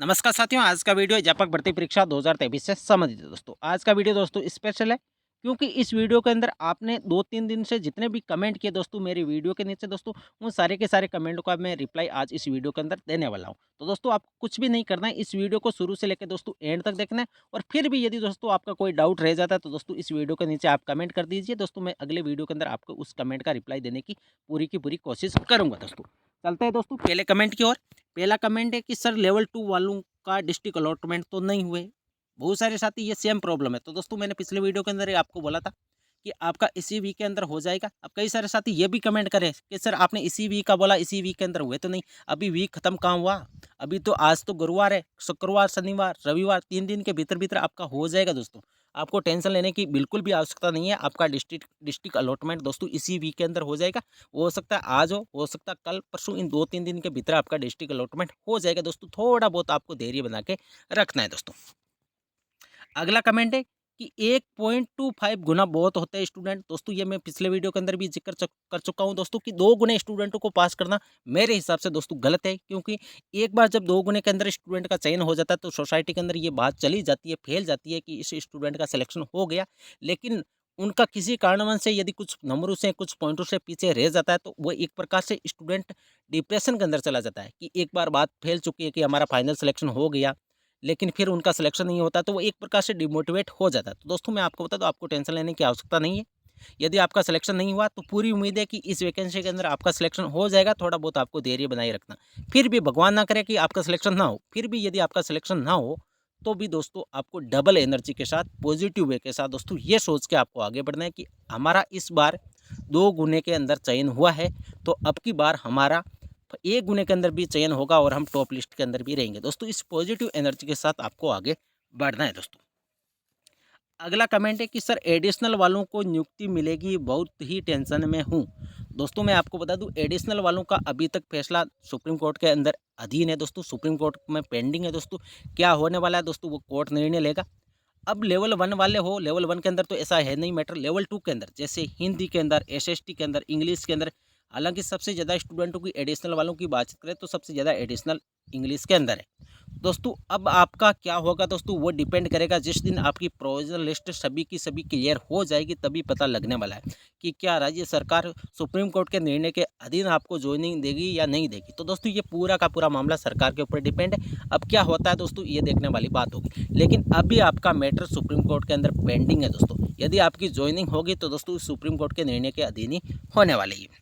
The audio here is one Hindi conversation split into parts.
नमस्कार साथियों, आज का वीडियो अध्यापक भर्ती परीक्षा 2023 से संबंधित है दोस्तों। आज का वीडियो दोस्तों स्पेशल है क्योंकि इस वीडियो के अंदर आपने 2-3 दिन से जितने भी कमेंट किए दोस्तों मेरी वीडियो के नीचे दोस्तों, उन सारे के सारे कमेंटों का मैं रिप्लाई आज इस वीडियो के अंदर देने वाला हूं। तो दोस्तों आपको कुछ भी नहीं करना है, इस वीडियो को शुरू से लेकर दोस्तों एंड तक देखना है। और फिर भी यदि दोस्तों आपका कोई डाउट रह जाता है तो दोस्तों इस वीडियो के नीचे आप कमेंट कर दीजिए दोस्तों, मैं अगले वीडियो के अंदर आपको उस कमेंट का रिप्लाई देने की पूरी कोशिश करूंगा दोस्तों। चलते हैं दोस्तों पहले कमेंट की ओर। पहला कमेंट है कि सर लेवल 2 वालों का डिस्ट्रिक्ट अलॉटमेंट तो नहीं हुए। बहुत सारे साथी ये सेम प्रॉब्लम है। तो दोस्तों मैंने पिछले वीडियो के अंदर ही आपको बोला था कि आपका इसी वीक के अंदर हो जाएगा। अब कई सारे साथी ये भी कमेंट करें कि सर आपने इसी वीक का बोला, इसी वीक के अंदर हुए तो नहीं। अभी वीक खत्म कहाँ हुआ? अभी तो आज तो गुरुवार है, शुक्रवार, शनिवार, रविवार, 3 दिन के भीतर भीतर आपका हो जाएगा दोस्तों। आपको टेंशन लेने की बिल्कुल भी आवश्यकता नहीं है। आपका डिस्ट्रिक्ट अलॉटमेंट दोस्तों इसी वीक के अंदर हो जाएगा। हो सकता है आज हो सकता है कल परसों, इन 2-3 दिन के भीतर आपका डिस्ट्रिक्ट अलॉटमेंट हो जाएगा दोस्तों। थोड़ा बहुत आपको धैर्य बना के रखना है दोस्तों। अगला कमेंट है कि 1.25 गुना बहुत होता है स्टूडेंट। दोस्तों ये मैं पिछले वीडियो के अंदर भी जिक्र कर चुका हूं दोस्तों कि 2 गुने स्टूडेंटों को पास करना मेरे हिसाब से दोस्तों गलत है। क्योंकि एक बार जब 2 गुने के अंदर स्टूडेंट का चयन हो जाता है तो सोसाइटी के अंदर ये बात चली जाती है, फैल जाती है कि इस स्टूडेंट का सिलेक्शन हो गया। लेकिन उनका किसी कारणवश से यदि कुछ नंबरों से, कुछ पॉइंटों से पीछे रह जाता है तो वो एक प्रकार से स्टूडेंट डिप्रेशन के अंदर चला जाता है कि एक बार बात फैल चुकी है कि हमारा फाइनल सिलेक्शन हो गया, लेकिन फिर उनका सिलेक्शन नहीं होता तो वो एक प्रकार से डिमोटिवेट हो जाता है। तो दोस्तों मैं आपको बता दूं, आपको टेंशन लेने की आवश्यकता नहीं है। यदि आपका सिलेक्शन नहीं हुआ तो पूरी उम्मीद है कि इस वैकेंसी के अंदर आपका सिलेक्शन हो जाएगा। थोड़ा बहुत आपको धैर्य बनाए रखना। फिर भी भगवान ना करे कि आपका सिलेक्शन ना हो, फिर भी यदि आपका सिलेक्शन ना हो तो भी दोस्तों आपको डबल एनर्जी के साथ, पॉजिटिव वे के साथ दोस्तों ये सोच के आपको आगे बढ़ना है कि हमारा इस बार 2 गुने के अंदर चयन हुआ है तो अब की बार हमारा 1 गुने के अंदर भी चयन होगा और हम टॉप लिस्ट के अंदर भी रहेंगे दोस्तों। इस पॉजिटिव एनर्जी के साथ आपको आगे बढ़ना है दोस्तों। अगला कमेंट है कि सर एडिशनल वालों को नियुक्ति मिलेगी, बहुत ही टेंशन में हूँ। दोस्तों मैं आपको बता दूं, एडिशनल वालों का अभी तक फैसला सुप्रीम कोर्ट के अंदर अधीन है दोस्तों, सुप्रीम कोर्ट में पेंडिंग है दोस्तों। क्या होने वाला है दोस्तों वो कोर्ट निर्णय लेगा। अब लेवल 1 वाले हो, लेवल 1 के अंदर तो ऐसा है नहीं मैटर। लेवल 2 के अंदर जैसे हिंदी के अंदर, एसएसटी के अंदर, इंग्लिश के अंदर, हालांकि सबसे ज़्यादा स्टूडेंटों की एडिशनल वालों की बातचीत करें तो सबसे ज़्यादा एडिशनल इंग्लिश के अंदर है दोस्तों। अब आपका क्या होगा दोस्तों वो डिपेंड करेगा जिस दिन आपकी प्रोविजनल लिस्ट सभी की सभी क्लियर हो जाएगी, तभी पता लगने वाला है कि क्या राज्य सरकार सुप्रीम कोर्ट के निर्णय के अधीन आपको ज्वाइनिंग देगी या नहीं देगी। तो दोस्तों ये पूरा का पूरा मामला सरकार के ऊपर डिपेंड है। अब क्या होता है दोस्तों ये देखने वाली बात होगी, लेकिन अभी आपका मैटर सुप्रीम कोर्ट के अंदर पेंडिंग है दोस्तों। यदि आपकी ज्वाइनिंग होगी तो दोस्तों सुप्रीम कोर्ट के निर्णय के अधीन ही होने वाली है।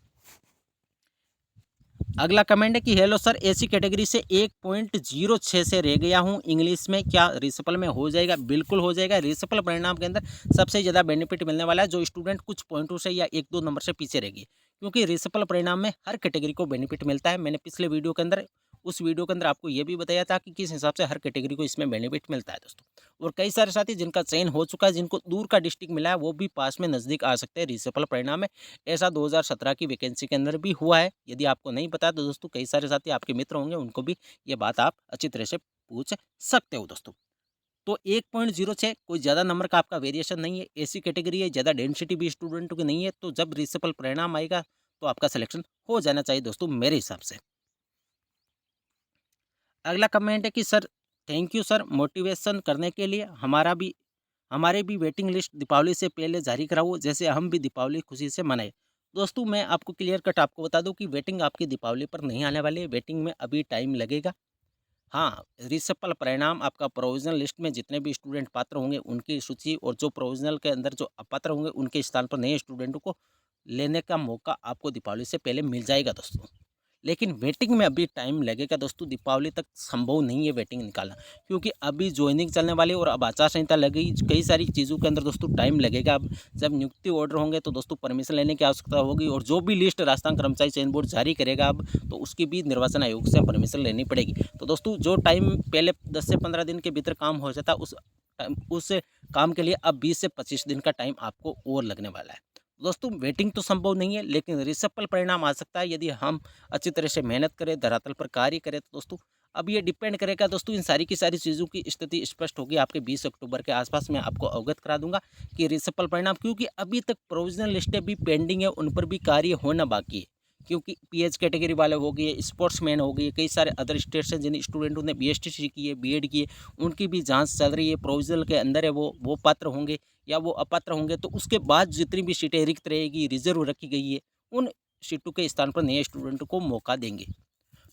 अगला कमेंट है कि हेलो सर, एसी कैटेगरी से 1.06 से रह गया हूं इंग्लिश में, क्या रिसपल में हो जाएगा? बिल्कुल हो जाएगा। रिसपल परिणाम के अंदर सबसे ज़्यादा बेनिफिट मिलने वाला है जो स्टूडेंट कुछ पॉइंटों से या 1-2 नंबर से पीछे रहेगी, क्योंकि रिसपल परिणाम में हर कैटेगरी को बेनिफिट मिलता है। मैंने पिछले वीडियो के अंदर, उस वीडियो के अंदर आपको ये भी बताया था कि किस हिसाब से हर कैटेगरी को इसमें बेनिफिट मिलता है दोस्तों। और कई सारे साथी जिनका चयन हो चुका है, जिनको दूर का डिस्ट्रिक्ट मिला है, वो भी पास में नज़दीक आ सकते हैं रिसपल परिणाम में। ऐसा 2017 की वैकेंसी के अंदर भी हुआ है। यदि आपको नहीं पता तो दोस्तों कई सारे साथी आपके मित्र होंगे, उनको भी ये बात आप अच्छी तरह से पूछ सकते हो दोस्तों। तो 1.06 कोई ज़्यादा नंबर का आपका वेरिएशन नहीं है। एसी कैटेगरी है, ज़्यादा डेंसिटी भी स्टूडेंटों की नहीं है। तो जब रिसपल परिणाम आएगा तो आपका सिलेक्शन हो जाना चाहिए दोस्तों मेरे हिसाब से। अगला कमेंट है कि sir thank you sir motivation करने के लिए। हमारे भी वेटिंग लिस्ट दीपावली से पहले जारी कराओ, जैसे हम भी दीपावली खुशी से मनाए। दोस्तों मैं आपको क्लियर कट आपको बता दूं कि वेटिंग आपकी दीपावली पर नहीं आने वाली है। वेटिंग में अभी टाइम लगेगा। हाँ, रिसपल परिणाम आपका प्रोविजनल लिस्ट में जितने भी स्टूडेंट पात्र होंगे उनकी सूची, और जो प्रोविजनल के अंदर जो अपात्र होंगे उनके स्थान पर नए स्टूडेंटों को लेने का मौका आपको दीपावली से पहले मिल जाएगा दोस्तों। लेकिन वेटिंग में अभी टाइम लगेगा दोस्तों। दीपावली तक संभव नहीं है वेटिंग निकालना, क्योंकि अभी ज्वाइनिंग चलने वाली है और अब आचार संहिता लगी। कई सारी चीज़ों के अंदर दोस्तों टाइम लगेगा। अब जब नियुक्ति ऑर्डर होंगे तो दोस्तों परमिशन लेने की आवश्यकता होगी, और जो भी लिस्ट राजस्थान कर्मचारी चयन बोर्ड जारी करेगा अब, तो उसकी भी निर्वाचन आयोग से परमिशन लेनी पड़ेगी। तो दोस्तों जो टाइम पहले 10 से 15 दिन के भीतर काम हो जाता, उस काम के लिए अब 20 से 25 दिन का टाइम आपको और लगने वाला है दोस्तों। वेटिंग तो संभव नहीं है, लेकिन रिसपल परिणाम आ सकता है यदि हम अच्छी तरह से मेहनत करें, धरातल पर कार्य करें। तो दोस्तों अब ये डिपेंड करेगा दोस्तों, इन सारी की सारी चीज़ों की स्थिति स्पष्ट होगी आपके 20 अक्टूबर के आसपास। मैं आपको अवगत करा दूंगा कि रिसपल परिणाम, क्योंकि अभी तक प्रोविजनल लिस्टें भी पेंडिंग है, उन पर भी कार्य होना बाकी है। क्योंकि पीएच कैटेगरी वाले हो गए, स्पोर्ट्समैन हो गए, कई सारे अदर स्टेट्स हैं जिन स्टूडेंटों ने बीएसटीसी की है, बीएड की है, उनकी भी जांच चल रही है। प्रोविजनल के अंदर है वो पात्र होंगे या वो अपात्र होंगे, तो उसके बाद जितनी भी सीटें रिक्त रहेगी, रिजर्व रखी गई है, उन सीटों के स्थान पर नए स्टूडेंट को मौका देंगे।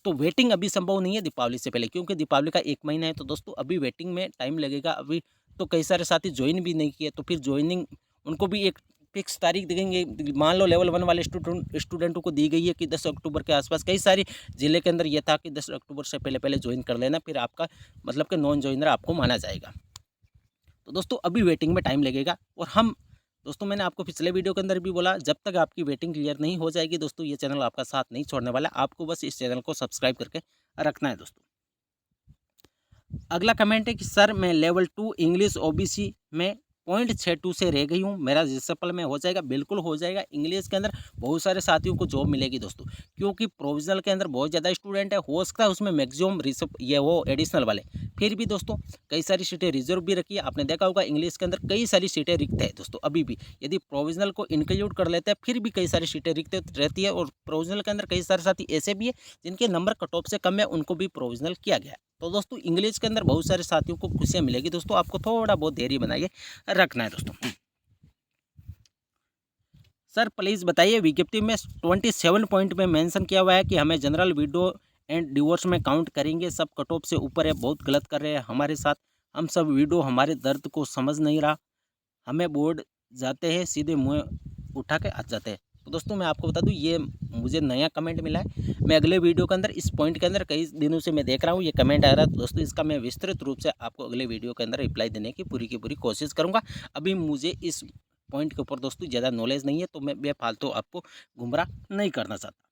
तो वेटिंग अभी संभव नहीं है दीपावली से पहले, क्योंकि दीपावली का 1 महीना है, तो दोस्तों अभी वेटिंग में टाइम लगेगा। अभी तो कई सारे साथी ज्वाइन भी नहीं किए, तो फिर ज्वाइनिंग उनको भी एक फिक्स तारीख देंगे। मान लो लेवल 1 वाले स्टूडेंटों को दी गई है कि 10 अक्टूबर के आसपास, कई सारी ज़िले के अंदर ये था कि 10 अक्टूबर से पहले ज्वाइन कर लेना, फिर आपका मतलब कि नॉन ज्वाइनर आपको माना जाएगा। तो दोस्तों अभी वेटिंग में टाइम लगेगा। और हम दोस्तों, मैंने आपको पिछले वीडियो के अंदर भी बोला, जब तक आपकी वेटिंग क्लियर नहीं हो जाएगी दोस्तों, ये चैनल आपका साथ नहीं छोड़ने वाला। आपको बस इस चैनल को सब्सक्राइब करके रखना है दोस्तों। अगला कमेंट है कि सर मैं लेवल 2 इंग्लिश ओबीसी में 0.62 से रह गई हूँ, मेरा रिसप्पल में हो जाएगा? बिल्कुल हो जाएगा। इंग्लिश के अंदर बहुत सारे साथियों को जॉब मिलेगी दोस्तों, क्योंकि प्रोविजनल के अंदर बहुत ज़्यादा स्टूडेंट है। हो सकता है उसमें मैक्सिमम रिसप ये हो एडिशनल वाले, फिर भी दोस्तों कई सारी सीटें रिजर्व भी रखी है। आपने देखा होगा इंग्लिश के अंदर कई सारी सीटें रिक्त है दोस्तों अभी भी। यदि प्रोविजनल को इंक्लूड कर लेते हैं फिर भी कई सारी सीटें रिक्त रहती है। और प्रोविजनल के अंदर कई सारे साथी ऐसे भी है जिनके नंबर कट ऑफ से कम है, उनको भी प्रोविजनल किया गया है। तो दोस्तों इंग्लिश के अंदर बहुत सारे साथियों को खुशियां मिलेगी दोस्तों, आपको थोड़ा बहुत धैर्य बनाइए रखना है दोस्तों। सर प्लीज़ बताइए, विज्ञप्ति में 27 पॉइंट में मेंशन किया हुआ है कि हमें जनरल विडो एंड डिवोर्स में काउंट करेंगे, सब कट ऑफ से ऊपर है, बहुत गलत कर रहे हैं हमारे साथ। हम सब विडो हमारे दर्द को समझ नहीं रहा, हमें बोर्ड जाते हैं सीधे मुँह उठा के आ जाते हैं। तो दोस्तों मैं आपको बता दूं, ये मुझे नया कमेंट मिला है। मैं अगले वीडियो के अंदर इस पॉइंट के अंदर कई दिनों से मैं देख रहा हूँ ये कमेंट आ रहा है, तो दोस्तों इसका मैं विस्तृत रूप से आपको अगले वीडियो के अंदर रिप्लाई देने की पूरी कोशिश करूँगा। अभी मुझे इस पॉइंट के ऊपर दोस्तों ज़्यादा नॉलेज नहीं है, तो मैं बेफालतू आपको गुमराह नहीं करना चाहता।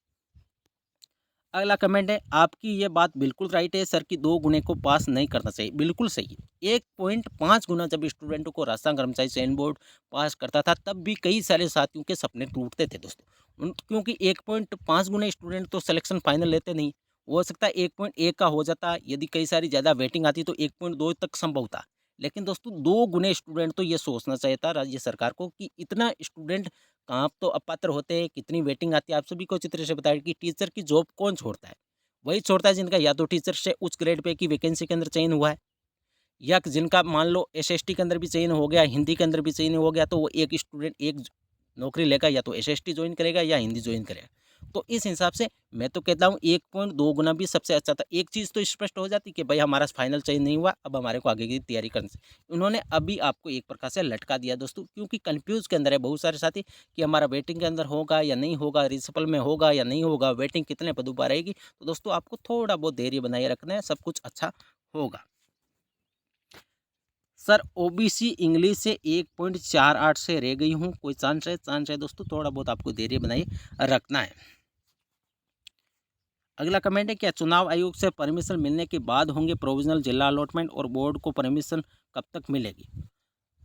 अगला कमेंट है, आपकी ये बात बिल्कुल राइट है सर कि 2 गुणे को पास नहीं करना चाहिए। बिल्कुल सही है। 1.5 गुना जब स्टूडेंटों को राजस्थान कर्मचारी चयन बोर्ड पास करता था, तब भी कई सारे साथियों के सपने टूटते थे दोस्तों। क्योंकि 1.5 गुना स्टूडेंट तो सिलेक्शन फाइनल लेते नहीं। हो सकता है 1.1 का हो जाता, यदि कई सारी ज़्यादा वेटिंग आती तो 1.2 तक संभव था। लेकिन दोस्तों 2 गुने स्टूडेंट तो ये सोचना चाहिए था राज्य सरकार को कि इतना स्टूडेंट कहाँ तो अपात्र होते हैं, कितनी वेटिंग आती है। आप सभी को अच्छी तरह से बताया कि टीचर की जॉब कौन छोड़ता है? वही छोड़ता है जिनका या तो टीचर से उच्च ग्रेड पे की वैकेंसी के अंदर चयन हुआ है, या जिनका मान लो एसएसटी के अंदर भी चयन हो गया, हिंदी के अंदर भी चयन हो गया, तो वो एक स्टूडेंट एक नौकरी लेगा, या तो एसएसटी ज्वाइन करेगा या हिंदी ज्वाइन करेगा। तो इस हिसाब से मैं तो कहता हूँ 1.2 गुना भी सबसे अच्छा था। एक चीज़ तो स्पष्ट हो जाती कि भाई हमारा फाइनल चयन नहीं हुआ, अब हमारे को आगे की तैयारी करनी चाहिए। उन्होंने अभी आपको एक प्रकार से लटका दिया दोस्तों, क्योंकि कन्फ्यूज़ के अंदर है बहुत सारे साथी कि हमारा वेटिंग के अंदर होगा या नहीं होगा, रिसपल में होगा या नहीं होगा, वेटिंग कितने पदों पर रहेगी। तो दोस्तों आपको थोड़ा बहुत धैर्य बनाए रखना है, सब कुछ अच्छा होगा। सर ओबीसी इंग्लिश से 1.48 से रह गई हूँ, कोई चांस है? चांस है दोस्तों, थोड़ा बहुत आपको धैर्य बनाए रखना है। अगला कमेंट है, क्या चुनाव आयोग से परमिशन मिलने के बाद होंगे प्रोविजनल जिला अलॉटमेंट और बोर्ड को परमिशन कब तक मिलेगी?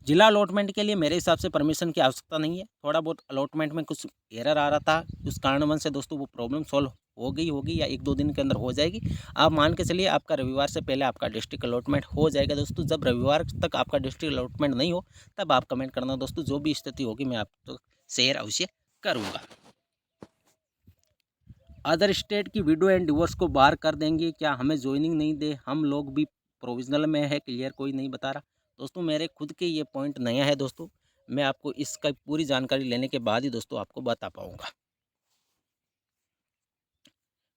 जिला अलॉटमेंट के लिए मेरे हिसाब से परमिशन की आवश्यकता नहीं है। थोड़ा बहुत अलॉटमेंट में कुछ एरर आ रहा था, उस कारणवश से दोस्तों वो प्रॉब्लम सॉल्व हो गई होगी या 1-2 दिन के अंदर हो जाएगी। आप मान के चलिए आपका रविवार से पहले आपका डिस्ट्रिक्ट अलॉटमेंट हो जाएगा दोस्तों। जब रविवार तक आपका डिस्ट्रिक्ट अलॉटमेंट नहीं हो, तब आप कमेंट करना दोस्तों, जो भी स्थिति होगी मैं आप तो शेयर अवश्य करूँगा। अदर स्टेट की विडो एंड डिवोर्स को बाहर कर देंगे क्या? हमें ज्वाइनिंग नहीं दे, हम लोग भी प्रोविजनल में है, क्लियर कोई नहीं बता रहा। दोस्तों मेरे खुद के ये पॉइंट नया है दोस्तों, मैं आपको इसका पूरी जानकारी लेने के बाद ही दोस्तों आपको बता पाऊंगा।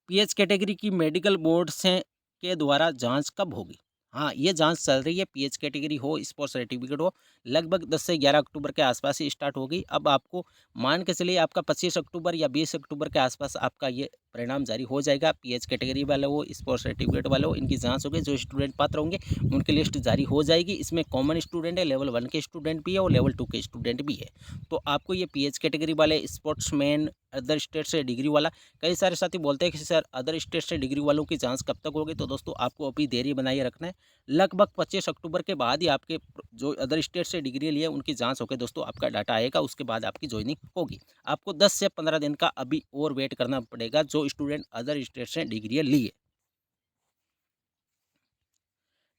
पीएच कैटेगरी की मेडिकल बोर्ड से के द्वारा जांच कब होगी? हाँ, ये जांच चल रही है। पीएच कैटेगरी हो, स्पोर्ट्स सर्टिफिकेट हो, लगभग 10 से 11 अक्टूबर के आसपास ही स्टार्ट होगी। अब आपको मान के चलिए आपका 25 अक्टूबर या 20 अक्टूबर के आसपास आपका ये परिणाम जारी हो जाएगा। पीएच कैटेगरी वाले हो, स्पोर्ट्स सर्टिफिकेट वाले हो, इनकी जांच होगी। जो स्टूडेंट पात्र होंगे उनकी लिस्ट जारी हो जाएगी। इसमें कॉमन स्टूडेंट है, लेवल 1 के स्टूडेंट भी है और लेवल 2 के स्टूडेंट भी है। तो आपको ये पीएच कैटेगरी वाले, स्पोर्ट्समैन, अदर स्टेट से डिग्री वाला, कई सारे साथी बोलते हैं कि सर अदर स्टेट से डिग्री वालों की जांच कब तक होगी? तो दोस्तों आपको अभी देरी बनाए रखना है। लगभग 25 अक्टूबर के बाद ही आपके जो अदर स्टेट से डिग्री लिए उनकी जांच होकर दोस्तों आपका डाटा आएगा, उसके बाद आपकी ज्वाइनिंग होगी। आपको 10 से 15 दिन का अभी और वेट करना पड़ेगा, जो स्टूडेंट अदर स्टेट से डिग्री लिए।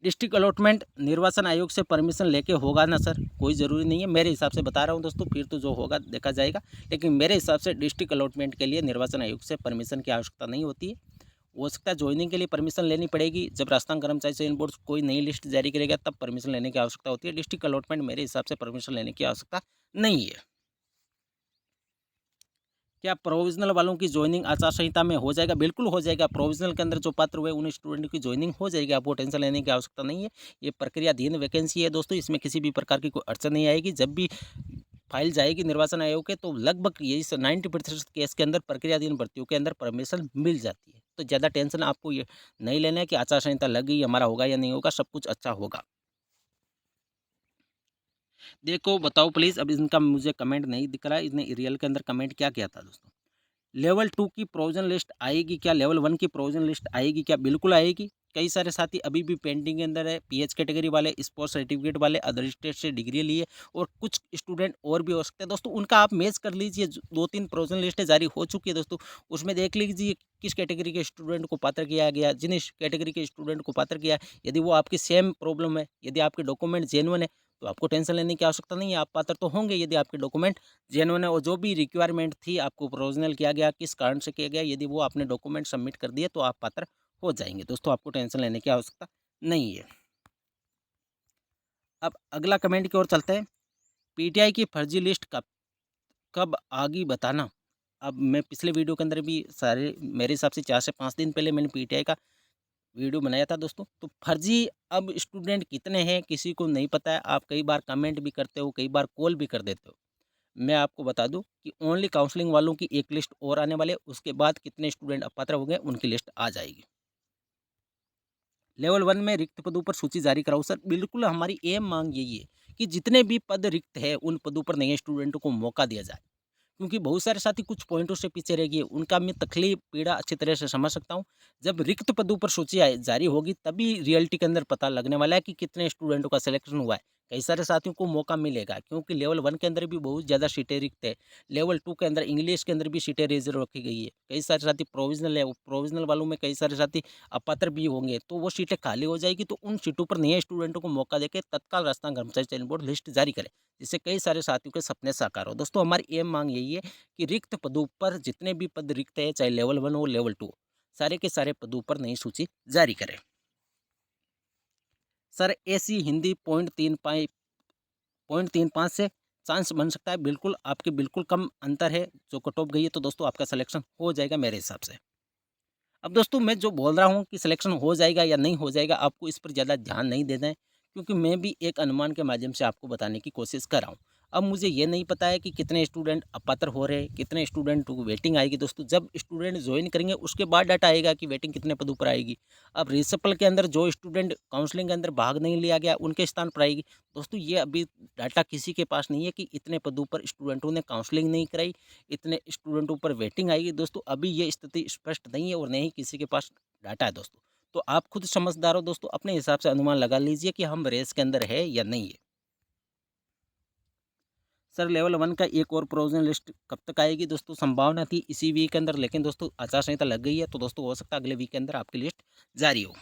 डिस्ट्रिक्ट अलॉटमेंट निर्वाचन आयोग से परमिशन लेके होगा ना सर? कोई ज़रूरी नहीं है, मेरे हिसाब से बता रहा हूँ दोस्तों, फिर तो जो होगा देखा जाएगा। लेकिन मेरे हिसाब से डिस्ट्रिक्ट अलॉटमेंट के लिए निर्वाचन आयोग से परमिशन की आवश्यकता नहीं होती है। हो सकता है ज्वाइनिंग के लिए परमिशन लेनी पड़ेगी, जब राजस्थान कर्मचारी चयन बोर्ड कोई नई लिस्ट जारी करेगा तब परमिशन लेने की आवश्यकता होती है। डिस्ट्रिक्ट अलॉटमेंट मेरे हिसाब से परमिशन लेने की आवश्यकता नहीं है। क्या प्रोविज़नल वालों की जॉइनिंग आचार संहिता में हो जाएगा? बिल्कुल हो जाएगा। प्रोविज़नल के अंदर जो पात्र हुए उन स्टूडेंट की जॉइनिंग हो जाएगी, आपको टेंशन लेने की आवश्यकता नहीं है। ये प्रक्रियाधीन वैकेंसी है दोस्तों, इसमें किसी भी प्रकार की कोई अड़चन नहीं आएगी। जब भी फाइल जाएगी निर्वाचन आयोग के तो लगभग यही 90% केस के अंदर प्रक्रियाधीन भर्तियों के अंदर परमिशन मिल जाती है। तो ज़्यादा टेंशन आपको ये नहीं लेना है कि आचार संहिता लग गई, हमारा होगा या नहीं होगा, सब कुछ अच्छा होगा। देखो बताओ प्लीज़, अब इनका मुझे कमेंट नहीं दिख रहा है, इसने रियल के अंदर कमेंट क्या किया था दोस्तों? लेवल 2 की प्रोविज़न लिस्ट आएगी क्या? लेवल 1 की प्रोविज़न लिस्ट आएगी क्या? बिल्कुल आएगी। कई सारे साथी अभी भी पेंडिंग के अंदर है, पीएच कैटेगरी वाले, स्पोर्ट्स सर्टिफिकेट वाले, अदर स्टेट से डिग्री लिए और कुछ स्टूडेंट और भी हो सकते हैं दोस्तों, उनका आप मैच कर लीजिए। 2-3 प्रोविज़न लिस्टें जारी हो चुकी है दोस्तों, उसमें देख लीजिए किस कैटेगरी के स्टूडेंट को पात्र किया गया, जिन कैटेगरी के स्टूडेंट को पात्र किया, यदि वो आपकी सेम प्रॉब्लम है, यदि आपके डॉक्यूमेंट जेन्युइन है, तो आपको टेंशन लेने की आवश्यकता नहीं है, आप पात्र तो होंगे यदि आपके डॉक्यूमेंट जेन्युइन है और जो भी रिक्वायरमेंट थी आपको प्रोविज़नल किया गया, किस कारण से किया गया, यदि वो आपने डॉक्यूमेंट सबमिट कर दिए तो आप पात्र हो जाएँगे। दोस्तों आपको टेंशन लेने की आवश्यकता नहीं है। अब अगला कमेंट की ओर चलते हैं। पीटीआई की फर्जी लिस्ट कब कब आगी बताना। अब मैं पिछले वीडियो के अंदर भी सारे मेरे हिसाब से 4 से 5 दिन पहले मैंने पीटीआई का वीडियो बनाया था दोस्तों। तो फर्जी अब स्टूडेंट कितने हैं किसी को नहीं पता है। आप कई बार कमेंट भी करते हो, कई बार कॉल भी कर देते हो। मैं आपको बता दूं कि ओनली काउंसलिंग वालों की एक लिस्ट और आने वाले, उसके बाद कितने स्टूडेंट अपात्र हो गए उनकी लिस्ट आ जाएगी। लेवल 1 में रिक्त पदों पर सूची जारी कराओ सर। बिल्कुल हमारी एम मांग यही है कि जितने भी पद रिक्त है उन पदों पर नए स्टूडेंटों को मौका दिया जाए, क्योंकि बहुत सारे साथी कुछ पॉइंटों से पीछे रह गए, उनका मैं तकलीफ पीड़ा अच्छी तरह से समझ सकता हूँ। जब रिक्त पदों पर सूची जारी होगी तभी रियलिटी के अंदर पता लगने वाला है कि कितने स्टूडेंटों का सिलेक्शन हुआ है। कई सारे साथियों को मौका मिलेगा, क्योंकि लेवल 1 के अंदर भी बहुत ज़्यादा सीटें रिक्त है। लेवल 2 के अंदर इंग्लिश के अंदर भी सीटें रिजर्व रखी गई है। कई सारे साथी प्रोविजनल है, प्रोविजनल वालों में कई सारे साथी अपात्र भी होंगे, तो वो सीटें खाली हो जाएगी। तो उन सीटों पर नए स्टूडेंटों को मौका देकर तत्काल राजस्थान कर्मचारी चयन बोर्ड लिस्ट जारी करे, जिससे कई सारे साथियों के सपने साकार हो। दोस्तों हमारी एम मांग यही है कि रिक्त पदों पर जितने भी पद रिक्त है, चाहे लेवल 1 हो लेवल 2, सारे के सारे पदों पर नई सूची जारी करें। सर एसी हिंदी 0.35 से चांस बन सकता है। बिल्कुल आपके बिल्कुल कम अंतर है, जो कट ऑफ गई है, तो दोस्तों आपका सिलेक्शन हो जाएगा मेरे हिसाब से। अब दोस्तों मैं जो बोल रहा हूँ कि सिलेक्शन हो जाएगा या नहीं हो जाएगा, आपको इस पर ज़्यादा ध्यान नहीं देना है, क्योंकि मैं भी एक अनुमान के माध्यम से आपको बताने की कोशिश कर रहा हूँ। अब मुझे ये नहीं पता है कि कितने स्टूडेंट अपात्र हो रहे हैं, कितने स्टूडेंट को वेटिंग आएगी। दोस्तों जब स्टूडेंट ज्वाइन करेंगे उसके बाद डाटा आएगा कि वेटिंग कितने पदों पर आएगी। अब रिसपल के अंदर जो स्टूडेंट काउंसलिंग के अंदर भाग नहीं लिया गया उनके स्थान पर आएगी। दोस्तों ये अभी डाटा किसी के पास नहीं है कि इतने पदों पर स्टूडेंटों ने काउंसलिंग नहीं कराई, इतने स्टूडेंटों पर वेटिंग आएगी। दोस्तों अभी ये स्थिति स्पष्ट नहीं है और न ही किसी के पास डाटा है दोस्तों। तो आप खुद समझदार हो दोस्तों, अपने हिसाब से अनुमान लगा लीजिए कि हम रेस के अंदर है या नहीं है। सर लेवल 1 का एक और प्रोविजन लिस्ट कब तक आएगी? दोस्तों संभावना थी इसी वीक के अंदर, लेकिन दोस्तों आचार संहिता लग गई है, तो दोस्तों हो सकता है अगले वीक के अंदर आपकी लिस्ट जारी हो।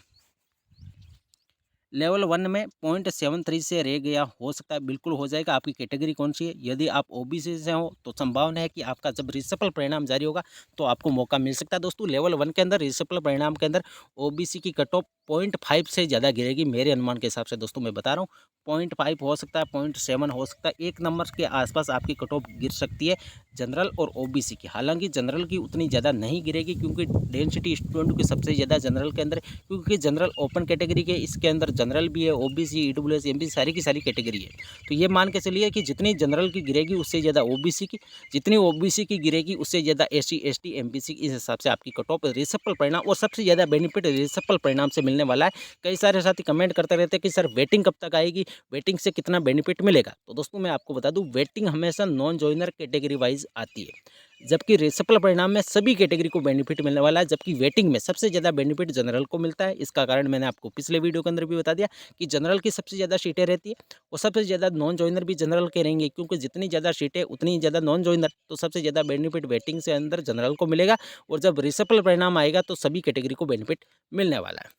लेवल 1 में 0.73 से रह गया, हो सकता है बिल्कुल हो जाएगा। आपकी कैटेगरी कौन सी है? यदि आप ओबीसी से हो तो संभावना है कि आपका जब रिसपल परिणाम जारी होगा तो आपको मौका मिल सकता है। दोस्तों लेवल 1 के अंदर रिसपल परिणाम के अंदर ओबीसी की कट ऑफ 0.5 से ज़्यादा गिरेगी मेरे अनुमान के हिसाब से। दोस्तों मैं बता रहा हूँ 0.5 हो सकता है, 0.7 हो सकता है, 1 नंबर के आसपास आपकी कट ऑफ गिर सकती है जनरल और ओबीसी की। हालांकि जनरल की उतनी ज़्यादा नहीं गिरेगी, क्योंकि डेंसिटी स्टूडेंट की सबसे ज़्यादा जनरल के अंदर, क्योंकि जनरल ओपन कैटेगरी के, इसके अंदर जनरल भी है, ओबीसी, ईडब्ल्यूएस, एमपी सारी की सारी कैटेगरी है। तो ये मान के चलिए कि जितनी जनरल की गिरेगी उससे ज़्यादा ओबीसी की, जितनी ओबीसी की गिरेगी उससे ज़्यादा एससी, एसटी, एमपीसी की। इस हिसाब से आपकी कट ऑफ रिसपल परिणाम, और सबसे ज़्यादा बेनिफिट रिसपल परिणाम से मिलने वाला है। कई सारे साथी कमेंट करते रहते हैं कि सर वेटिंग कब तक आएगी, वेटिंग से कितना बेनिफिट मिलेगा। तो दोस्तों मैं आपको बता दूं, वेटिंग हमेशा नॉन जॉइनर कैटेगरी वाइज आती है, जबकि रिसपल परिणाम में सभी कैटेगरी को बेनिफिट मिलने वाला है। जबकि वेटिंग में सबसे ज़्यादा बेनिफिट जनरल को मिलता है। इसका कारण मैंने आपको पिछले वीडियो के अंदर भी बता दिया कि जनरल की सबसे ज़्यादा सीटें रहती है और सबसे ज़्यादा नॉन जॉइनर भी जनरल के रहेंगे, क्योंकि जितनी ज़्यादा सीटें उतनी ज़्यादा नॉन जॉइनर, तो सबसे ज़्यादा बेनिफिट वेटिंग से अंदर जनरल को मिलेगा। और जब रिसपल परिणाम आएगा तो सभी कैटेगरी को बेनिफिट मिलने वाला है।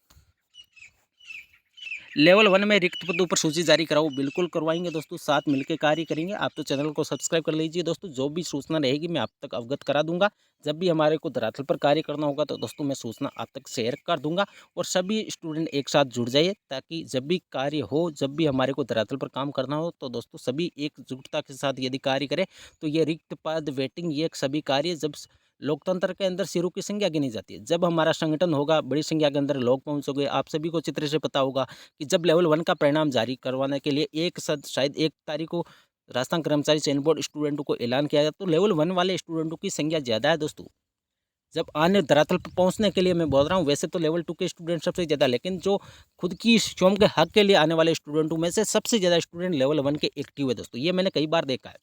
लेवल 1 में रिक्त पदों पर सूची जारी कराओ, बिल्कुल करवाएंगे दोस्तों, साथ मिलकर कार्य करेंगे। आप तो चैनल को सब्सक्राइब कर लीजिए दोस्तों, जो भी सूचना रहेगी मैं आप तक अवगत करा दूंगा। जब भी हमारे को धरातल पर कार्य करना होगा तो दोस्तों मैं सूचना आप तक शेयर कर दूंगा। और सभी स्टूडेंट एक साथ जुड़ जाइए, ताकि जब भी कार्य हो, जब भी हमारे को धरातल पर काम करना हो तो दोस्तों सभी एकजुटता के साथ यदि कार्य करें तो ये रिक्त पद, वेटिंग, ये सभी कार्य जब लोकतंत्र के अंदर सिरों की संख्या गिनी जाती है। जब हमारा संगठन होगा, बड़ी संख्या के अंदर लोग पहुंचोगे। आप सभी को चित्र से पता होगा कि जब लेवल 1 का परिणाम जारी करवाने के लिए शायद 1 तारीख को राजस्थान कर्मचारी चयन बोर्ड स्टूडेंटों को ऐलान किया गया, तो लेवल 1 वाले स्टूडेंटों की संख्या ज़्यादा है दोस्तों। जब आने धरातल पर पहुंचने के लिए मैं बोल रहा हूं, वैसे तो लेवल 2 के स्टूडेंट सबसे ज़्यादा, लेकिन जो खुद की स्वयं के हक के लिए आने वाले स्टूडेंटों में से सबसे ज़्यादा स्टूडेंट लेवल 1 के एक्टिव है दोस्तों। ये मैंने कई बार देखा है।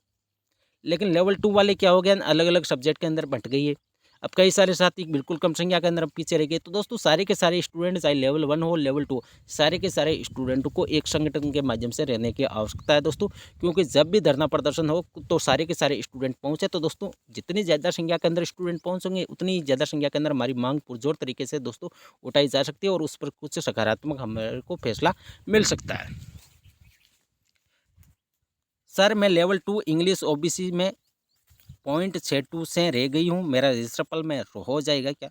लेकिन लेवल 2 वाले क्या हो गया, अलग अलग सब्जेक्ट के अंदर बंट गई है। अब कई सारे साथी बिल्कुल कम संख्या के अंदर पीछे रह गए। तो दोस्तों सारे के सारे स्टूडेंट, चाहे लेवल 1 हो, लेवल 2, सारे के सारे स्टूडेंटों को एक संगठन के माध्यम से रहने की आवश्यकता है दोस्तों। क्योंकि जब भी धरना प्रदर्शन हो तो सारे के सारे स्टूडेंट पहुंचे, तो दोस्तों जितनी ज़्यादा संख्या के अंदर स्टूडेंट पहुंचेंगे उतनी ज़्यादा संख्या के अंदर हमारी मांग पुरजोर तरीके से दोस्तों उठाई जा सकती है और उस पर कुछ सकारात्मक हमारे को फैसला मिल सकता है। सर मैं लेवल 2 इंग्लिश ओबीसी में 0.62 से रह गई हूँ, मेरा रिसफल में हो जाएगा क्या?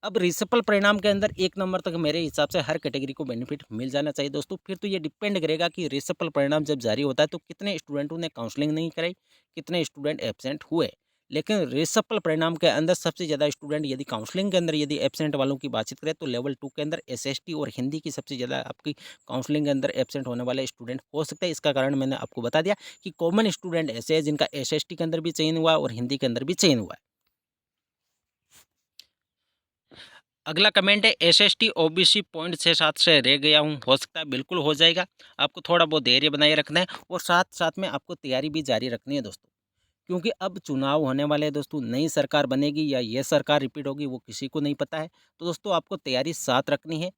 अब रिसफल परिणाम के अंदर 1 नंबर तक मेरे हिसाब से हर कैटेगरी को बेनिफिट मिल जाना चाहिए दोस्तों। फिर तो ये डिपेंड करेगा कि रिसफल परिणाम जब जारी होता है तो कितने स्टूडेंटों ने काउंसलिंग नहीं कराई, कितने स्टूडेंट एब्सेंट हुए। लेकिन रिसफल परिणाम के अंदर सबसे ज़्यादा स्टूडेंट यदि काउंसलिंग के अंदर यदि एब्सेंट वालों की बातचीत करें तो लेवल 2 के अंदर एसएसटी और हिंदी की सबसे ज़्यादा आपकी काउंसलिंग के अंदर एब्सेंट होने वाले स्टूडेंट हो सकते हैं। इसका कारण मैंने आपको बता दिया कि कॉमन स्टूडेंट ऐसे हैं जिनका एसएसटी के अंदर भी चयन हुआ और हिंदी के अंदर भी चयन हुआ है। अगला कमेंट है, एसएसटी ओबीसी 0.67 से रह गया हूँ, हो सकता है, बिल्कुल हो जाएगा। आपको थोड़ा बहुत धैर्य बनाए रखना है और साथ साथ में आपको तैयारी भी जारी रखनी है दोस्तों। क्योंकि अब चुनाव होने वाले हैं दोस्तों, नई सरकार बनेगी या ये सरकार रिपीट होगी वो किसी को नहीं पता है। तो दोस्तों आपको तैयारी साथ रखनी है,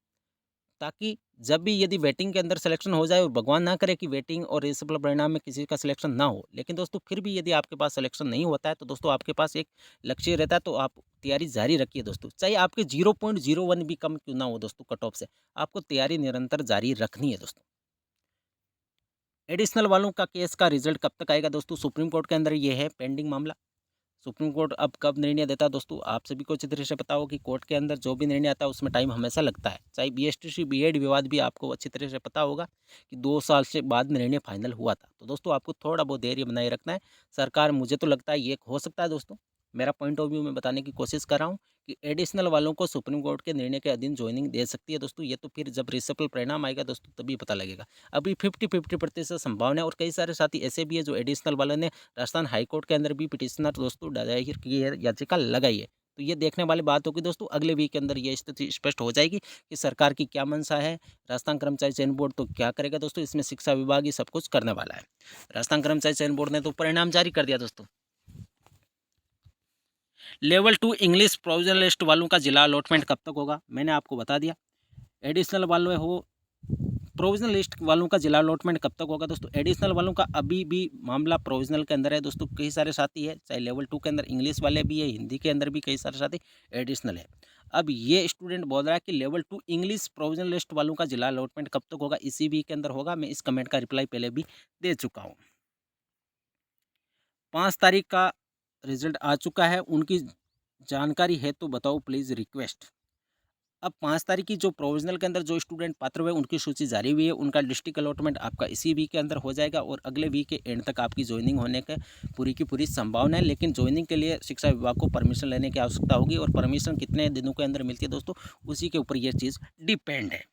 ताकि जब भी यदि वेटिंग के अंदर सिलेक्शन हो जाए, और भगवान ना करे कि वेटिंग और रिसफल परिणाम में किसी का सिलेक्शन ना हो, लेकिन दोस्तों फिर भी यदि आपके पास सिलेक्शन नहीं होता है तो दोस्तों आपके पास एक लक्ष्य रहता है, तो आप तैयारी जारी रखिए दोस्तों। चाहे आपके 0.01 भी कम क्यों ना हो दोस्तों कट ऑफ से, आपको तैयारी निरंतर जारी रखनी है दोस्तों। एडिशनल वालों का केस का रिजल्ट कब तक आएगा दोस्तों? सुप्रीम कोर्ट के अंदर ये है पेंडिंग मामला। सुप्रीम कोर्ट अब कब निर्णय देता है दोस्तों, आप सभी को अच्छी तरह से पता हो कि कोर्ट के अंदर जो भी निर्णय आता है उसमें टाइम हमेशा लगता है। चाहे बीएसटीसी बीएड विवाद भी आपको अच्छी तरह से पता होगा कि 2 साल से बाद निर्णय फाइनल हुआ था। तो दोस्तों आपको थोड़ा बहुत धैर्य बनाए रखना है। सरकार, मुझे तो लगता है ये हो सकता है दोस्तों, मेरा पॉइंट ऑफ व्यू में बताने की कोशिश कर रहा हूँ कि एडिशनल वालों को सुप्रीम कोर्ट के निर्णय के अधीन ज्वाइनिंग दे सकती है दोस्तों। ये तो फिर जब रिसफल परिणाम आएगा दोस्तों तभी पता लगेगा। अभी 50-50% संभावना है, और कई सारे साथी ऐसे भी है जो एडिशनल वालों ने राजस्थान हाईकोर्ट के अंदर भी पिटिशनर दोस्तों दायर की है, याचिका लगाई है। तो ये देखने वाली बात होगी दोस्तों, अगले वीक के अंदर ये स्थिति स्पष्ट हो जाएगी कि सरकार की क्या मंशा है। राजस्थान कर्मचारी चयन बोर्ड तो क्या करेगा दोस्तों, इसमें शिक्षा विभाग ही सब कुछ करने वाला है। राजस्थान कर्मचारी चयन बोर्ड ने तो परिणाम जारी कर दिया दोस्तों। लेवल 2 इंग्लिश प्रोविजनल लिस्ट वालों का जिला अलॉटमेंट कब तक होगा, मैंने आपको बता दिया। एडिशनल वालों हो, प्रोविजनल लिस्ट वालों का जिला अलॉटमेंट कब तक होगा दोस्तों? एडिशनल वालों का अभी भी मामला प्रोविजनल के अंदर है दोस्तों। कई सारे साथी है, चाहे लेवल 2 के अंदर इंग्लिश वाले भी है, हिंदी के अंदर भी कई सारे साथी एडिशनल है। अब ये स्टूडेंट बोल रहा है कि लेवल 2 इंग्लिश प्रोविजनल लिस्ट वालों का जिला अलॉटमेंट कब तक होगा? इसी वीक के अंदर होगा। मैं इस कमेंट का रिप्लाई पहले भी दे चुका हूँ। 5 तारीख का रिजल्ट आ चुका है, उनकी जानकारी है तो बताओ प्लीज़, रिक्वेस्ट। अब 5 तारीख की जो प्रोविजनल के अंदर जो स्टूडेंट पात्र हुए उनकी सूची जारी हुई है, उनका डिस्ट्रिक्ट अलॉटमेंट आपका इसी वीक के अंदर हो जाएगा और अगले वीक के एंड तक आपकी ज्वाइनिंग होने का पूरी की पूरी संभावना है। लेकिन ज्वाइनिंग के लिए शिक्षा विभाग को परमिशन लेने की आवश्यकता होगी, और परमिशन कितने दिनों के अंदर मिलती है दोस्तों, उसी के ऊपर यह चीज़ डिपेंड है।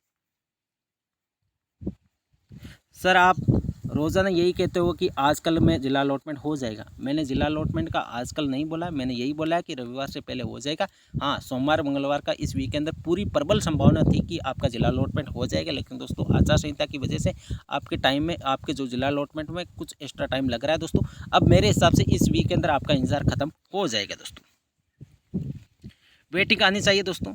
सर आप रोज़ाना यही कहते हो कि आजकल में जिला अलॉटमेंट हो जाएगा। मैंने जिला अलॉटमेंट का आजकल नहीं बोला, मैंने यही बोला है कि रविवार से पहले हो जाएगा। हाँ, सोमवार मंगलवार का इस वीक के अंदर पूरी प्रबल संभावना थी कि आपका जिला अलॉटमेंट हो जाएगा, लेकिन दोस्तों आचार संहिता की वजह से आपके टाइम में, आपके जो जिला अलॉटमेंट में कुछ एक्स्ट्रा टाइम लग रहा है दोस्तों। अब मेरे हिसाब से इस वीक के अंदर आपका इंतजार खत्म हो जाएगा दोस्तों। वेटिंग आनी चाहिए दोस्तों,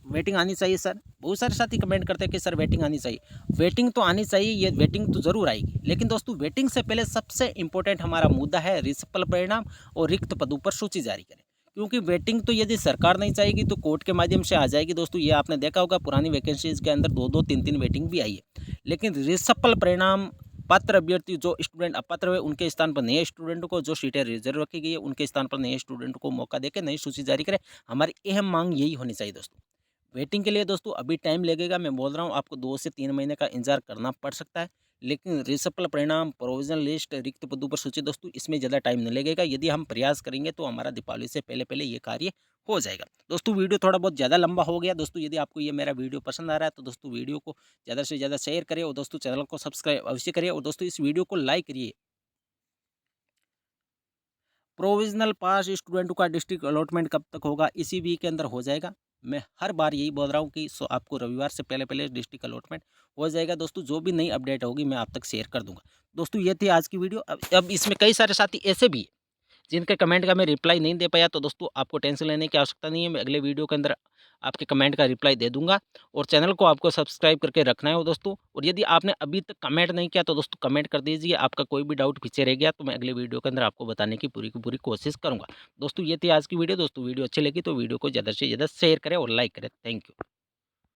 वेटिंग आनी चाहिए सर। बहुत सारे साथी कमेंट करते हैं कि सर वेटिंग आनी चाहिए। वेटिंग तो आनी चाहिए, ये वेटिंग तो ज़रूर आएगी, लेकिन दोस्तों वेटिंग से पहले सबसे इंपॉर्टेंट हमारा मुद्दा है रिसफल परिणाम और रिक्त पदों पर सूची जारी करें। क्योंकि वेटिंग तो यदि सरकार नहीं चाहेगी तो कोर्ट के माध्यम से आ जाएगी दोस्तों। ये आपने देखा होगा पुरानी वैकेंसीज के अंदर 2-2 3-3 वेटिंग भी आई है। लेकिन रिसफल परिणाम पात्र अभ्यर्थी जो स्टूडेंट अपात्र हुए उनके स्थान पर नए स्टूडेंट को, जो सीटें रिजर्व रखी गई है उनके स्थान पर नए स्टूडेंट को मौका देकर नई सूची जारी करें। हमारी अहम मांग यही होनी चाहिए दोस्तों। वेटिंग के लिए दोस्तों अभी टाइम लगेगा, मैं बोल रहा हूँ आपको 2 से 3 महीने का इंतजार करना पड़ सकता है। लेकिन रिसफल परिणाम, प्रोविजनल लिस्ट, रिक्त पदों पर सूची दोस्तों इसमें ज़्यादा टाइम नहीं लगेगा। यदि हम प्रयास करेंगे तो हमारा दीपावली से पहले-पहले ये कार्य हो जाएगा। दोस्तों वीडियो थोड़ा बहुत ज़्यादा लंबा हो गया। दोस्तों यदि आपको ये मेरा वीडियो पसंद आ रहा है तो दोस्तों वीडियो को ज़्यादा से ज़्यादा शेयर करें और दोस्तों चैनल को सब्सक्राइब अवश्य करिए और दोस्तों इस वीडियो को लाइक करिए। प्रोविज़नल पास स्टूडेंट का डिस्ट्रिक्ट अलॉटमेंट कब तक होगा? इसी वीक के अंदर हो जाएगा। मैं हर बार यही बोल रहा हूँ कि आपको रविवार से पहले-पहले डिस्ट्रिक्ट अलॉटमेंट हो जाएगा दोस्तों। जो भी नई अपडेट होगी मैं आप तक शेयर कर दूँगा। दोस्तों ये थी आज की वीडियो। अब इसमें कई सारे साथी ऐसे भी हैं जिनके कमेंट का मैं रिप्लाई नहीं दे पाया, तो दोस्तों आपको टेंशन लेने की आवश्यकता नहीं है। मैं अगले वीडियो के अंदर आपके कमेंट का रिप्लाई दे दूँगा और चैनल को आपको सब्सक्राइब करके रखना है हो दोस्तों। और यदि आपने अभी तक कमेंट नहीं किया तो दोस्तों कमेंट कर दीजिए। आपका कोई भी डाउट पीछे रह गया तो मैं अगले वीडियो के अंदर आपको बताने की पूरी कोशिश करूँगा। दोस्तों ये थी आज की वीडियो। दोस्तों वीडियो अच्छी लगी तो वीडियो को ज़्यादा से ज़्यादा शेयर करें और लाइक करें। Thank you.